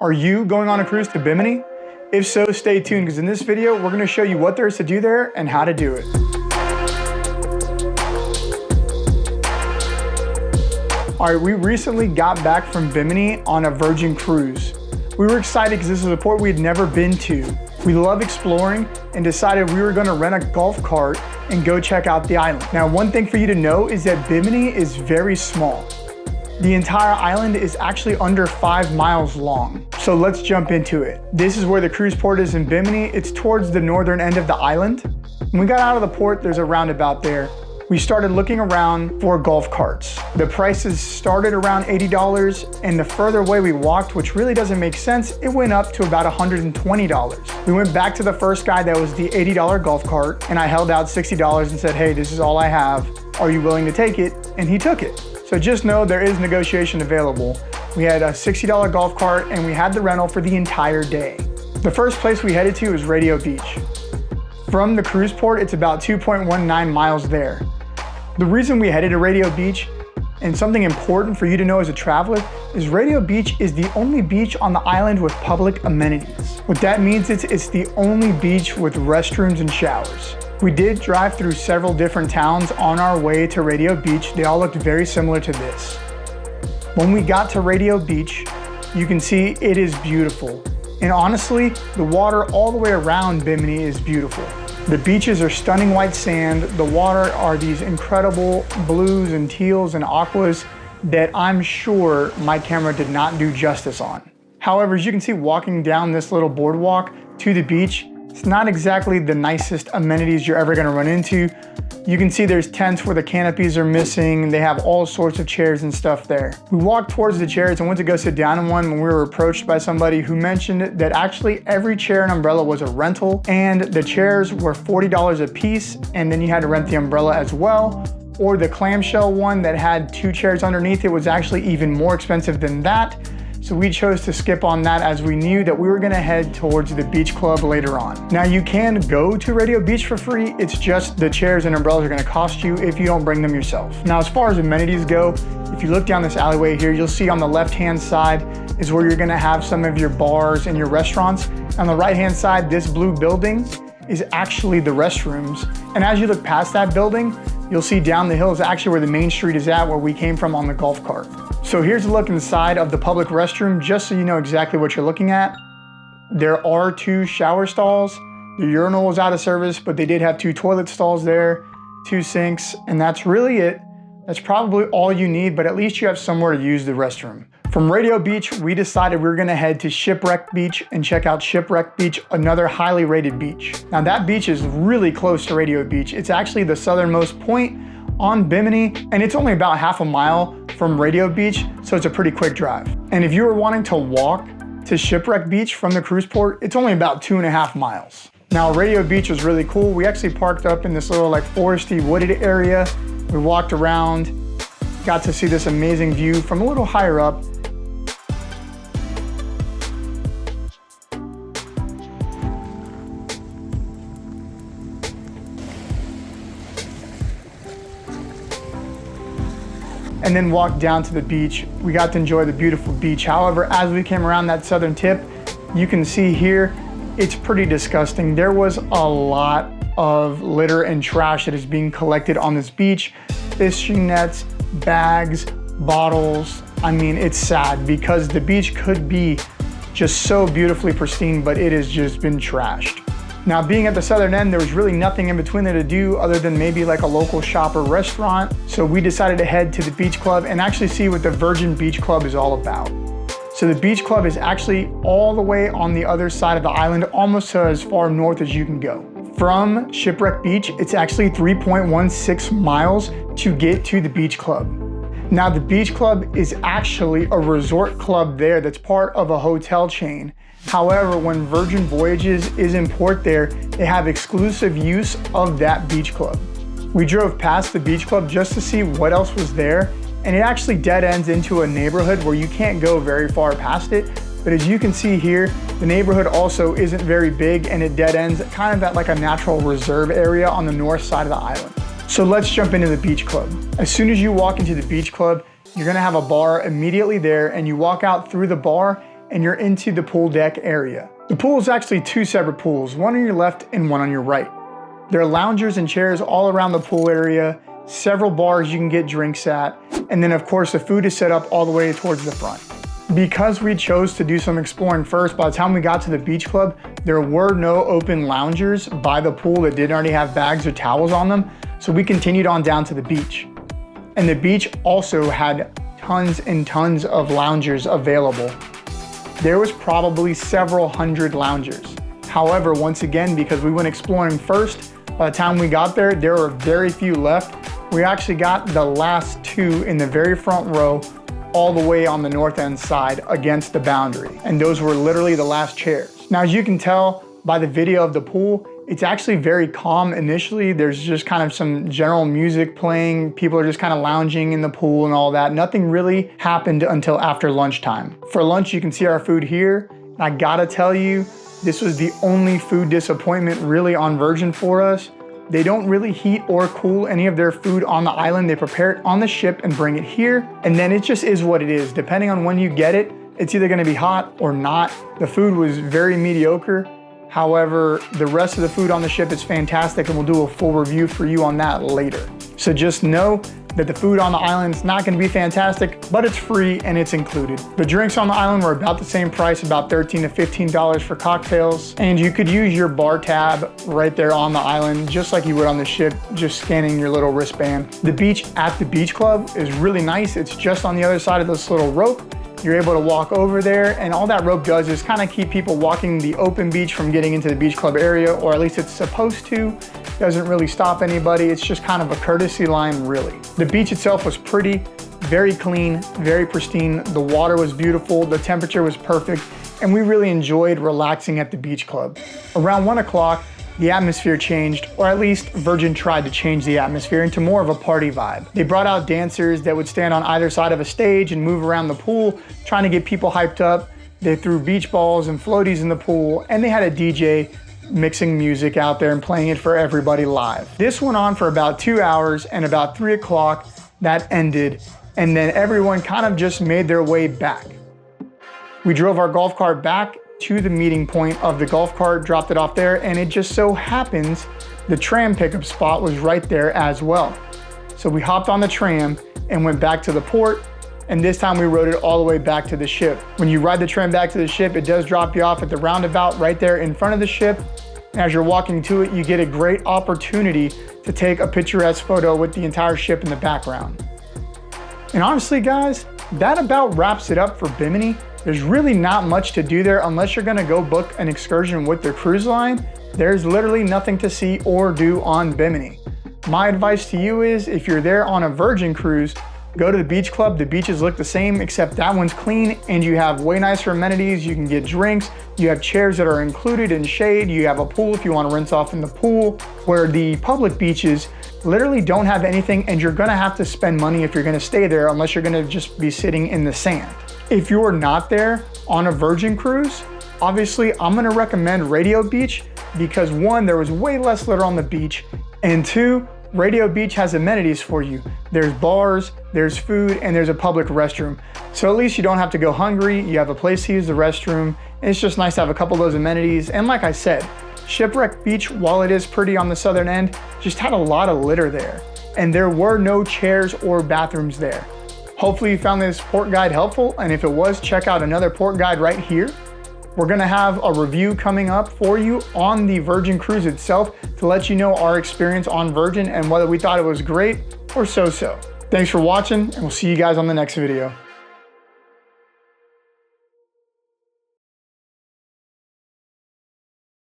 Are you going on a cruise to Bimini? If so, stay tuned because in this video, we're going to show you what there is to do there and how to do it. All right, we recently got back from Bimini on a Virgin cruise. We were excited because this is a port we had never been to. We love exploring and decided we were going to rent a golf cart and go check out the island. Now, one thing for you to know is that Bimini is very small. The entire island is actually under 5 miles long. So let's jump into it. This is where the cruise port is in Bimini. It's towards the northern end of the island. When we got out of the port, there's a roundabout there. We started looking around for golf carts. The prices started around $80, and the further away we walked, which really doesn't make sense, it went up to about $120. We went back to the first guy that was the $80 golf cart, and I held out $60 and said, hey, this is all I have. Are you willing to take it? And he took it. So just know there is negotiation available. We had a $60 golf cart and we had the rental for the entire day. The first place we headed to was Radio Beach. From the cruise port, it's about 2.19 miles there. The reason we headed to Radio Beach, and something important for you to know as a traveler, is Radio Beach is the only beach on the island with public amenities. What that means is it's the only beach with restrooms and showers. We did drive through several different towns on our way to Radio Beach. They all looked very similar to this. When we got to Radio Beach, you can see it is beautiful. And honestly, the water all the way around Bimini is beautiful. The beaches are stunning white sand. The water are these incredible blues and teals and aquas that I'm sure my camera did not do justice on. However, as you can see walking down this little boardwalk to the beach, it's not exactly the nicest amenities you're ever gonna run into. You can see there's tents where the canopies are missing. They have all sorts of chairs and stuff there. We walked towards the chairs and went to go sit down in one when we were approached by somebody who mentioned that actually every chair and umbrella was a rental and the chairs were $40 a piece, and then you had to rent the umbrella as well. Or the clamshell one that had 2 chairs underneath it was actually even more expensive than that. So we chose to skip on that as we knew that we were gonna head towards the beach club later on. Now you can go to Radio Beach for free, it's just the chairs and umbrellas are gonna cost you if you don't bring them yourself. Now as far as amenities go, if you look down this alleyway here, you'll see on the left-hand side is where you're gonna have some of your bars and your restaurants. On the right-hand side, this blue building is actually the restrooms. And as you look past that building, you'll see down the hill is actually where the main street is at, where we came from on the golf cart. So here's a look inside of the public restroom, just so you know exactly what you're looking at. There are 2 shower stalls. The urinal was out of service, but they did have 2 toilet stalls there, 2 sinks, and that's really it. That's probably all you need, but at least you have somewhere to use the restroom. From Radio Beach, we decided we were gonna head to Shipwreck Beach and check out Shipwreck Beach, another highly rated beach. Now that beach is really close to Radio Beach. It's actually the southernmost point on Bimini, and it's only about half a mile from Radio Beach, so it's a pretty quick drive. And if you were wanting to walk to Shipwreck Beach from the cruise port, it's only about 2.5 miles. Now Radio Beach was really cool. We actually parked up in this little like foresty wooded area. We walked around, got to see this amazing view from a little higher up. And then walked down to the beach. We got to enjoy the beautiful beach. However, as we came around that southern tip, you can see here, it's pretty disgusting. There was a lot of litter and trash that is being collected on this beach. Fishing nets, bags, bottles. I mean, it's sad because the beach could be just so beautifully pristine, but it has just been trashed. Now being at the southern end, there was really nothing in between there to do other than maybe like a local shop or restaurant. So we decided to head to the beach club and actually see what the Virgin Beach Club is all about. So the beach club is actually all the way on the other side of the island, almost as far north as you can go. From Shipwreck Beach, it's actually 3.16 miles to get to the beach club. Now the beach club is actually a resort club there that's part of a hotel chain. However, when Virgin Voyages is in port there, they have exclusive use of that beach club. We drove past the beach club just to see what else was there, and it actually dead ends into a neighborhood where you can't go very far past it. But as you can see here, the neighborhood also isn't very big and it dead ends kind of at like a natural reserve area on the north side of the island. So let's jump into the beach club. As soon as you walk into the beach club, you're gonna have a bar immediately there, and you walk out through the bar and you're into the pool deck area. The pool is actually two separate pools, one on your left and one on your right. There are loungers and chairs all around the pool area, several bars you can get drinks at, and then of course the food is set up all the way towards the front. Because we chose to do some exploring first, by the time we got to the beach club, there were no open loungers by the pool that didn't already have bags or towels on them, so we continued on down to the beach. And the beach also had tons and tons of loungers available. There was probably several hundred loungers. However, once again, because we went exploring first, by the time we got there, there were very few left. We actually got the last two in the very front row, all the way on the north end side against the boundary. And those were literally the last chairs. Now, as you can tell by the video of the pool, it's actually very calm initially. There's just kind of some general music playing. People are just kind of lounging in the pool and all that. Nothing really happened until after lunchtime. For lunch, you can see our food here. And I gotta tell you, this was the only food disappointment really on Virgin for us. They don't really heat or cool any of their food on the island. They prepare it on the ship and bring it here. And then it just is what it is. Depending on when you get it, it's either gonna be hot or not. The food was very mediocre. However, the rest of the food on the ship is fantastic, and we'll do a full review for you on that later. So just know that the food on the island is not gonna be fantastic, but it's free and it's included. The drinks on the island were about the same price, about $13 to $15 for cocktails. And you could use your bar tab right there on the island, just like you would on the ship, just scanning your little wristband. The beach at the beach club is really nice. It's just on the other side of this little rope. You're able to walk over there, and all that rope does is kind of keep people walking the open beach from getting into the beach club area, or at least it's supposed to. Doesn't really stop anybody. It's just kind of a courtesy line, really. The beach itself was pretty, very clean, very pristine. The water was beautiful, the temperature was perfect, and we really enjoyed relaxing at the beach club. Around 1 o'clock, the atmosphere changed, or at least Virgin tried to change the atmosphere into more of a party vibe. They brought out dancers that would stand on either side of a stage and move around the pool, trying to get people hyped up. They threw beach balls and floaties in the pool, and they had a DJ mixing music out there and playing it for everybody live. This went on for about 2 hours, and about 3 o'clock that ended, and then everyone kind of just made their way back. We drove our golf cart back to the meeting point of the golf cart, dropped it off there, and it just so happens the tram pickup spot was right there as well. So we hopped on the tram and went back to the port, and this time we rode it all the way back to the ship. When you ride the tram back to the ship, it does drop you off at the roundabout right there in front of the ship. And as you're walking to it, you get a great opportunity to take a picturesque photo with the entire ship in the background. And honestly, guys, that about wraps it up for Bimini. There's really not much to do there unless you're gonna go book an excursion with the cruise line. There's literally nothing to see or do on Bimini. My advice to you is, if you're there on a Virgin cruise, go to the beach club. The beaches look the same, except that one's clean and you have way nicer amenities. You can get drinks, you have chairs that are included in shade, you have a pool if you wanna rinse off in the pool, where the public beaches literally don't have anything, and you're gonna have to spend money if you're gonna stay there, unless you're gonna just be sitting in the sand. If you're not there on a Virgin cruise, obviously I'm gonna recommend Radio Beach, because one, there was way less litter on the beach, and two, Radio Beach has amenities for you. There's bars, there's food, and there's a public restroom. So at least you don't have to go hungry, you have a place to use the restroom, and it's just nice to have a couple of those amenities. And like I said, Shipwreck Beach, while it is pretty on the southern end, just had a lot of litter there, and there were no chairs or bathrooms there. Hopefully you found this port guide helpful, and if it was, check out another port guide right here. We're gonna have a review coming up for you on the Virgin cruise itself to let you know our experience on Virgin and whether we thought it was great or so-so. Thanks for watching, and we'll see you guys on the next video.